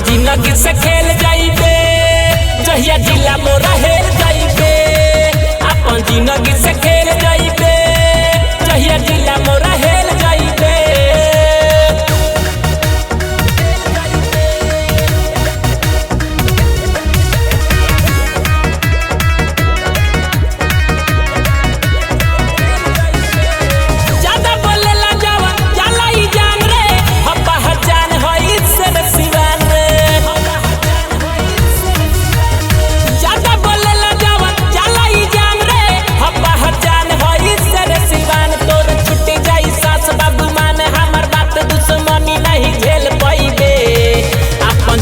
जिंदगी से खेल जाइबे जहिया जिला मोरा हेर जाइबे। अपन जिंदगी से खेल जाइबे जहिया जिला मोरा हेर जाइबे।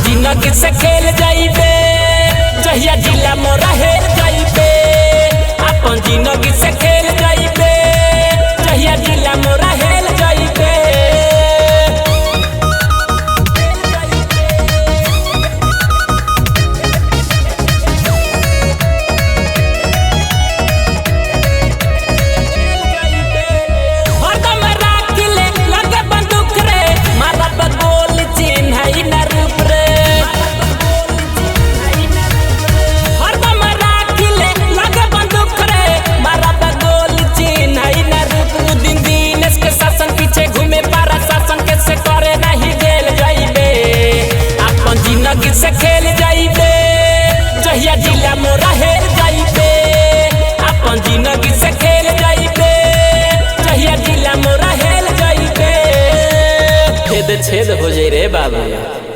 जिंदगी से खेल जाइबे जहिया जिला मोरा हेर जाइबे। अपन जिंदगी से खेल जाइबे जहिया जिला मोरा हेर जाइबे। जिंदगी से खेल जाइबे जहिया जिला मोरा हेर जाइबे। अपन जिंदगी से खेल जाइबे जहिया जिला मोरा हेर जाइबे। छेद छेद हो जाई रे बाबू।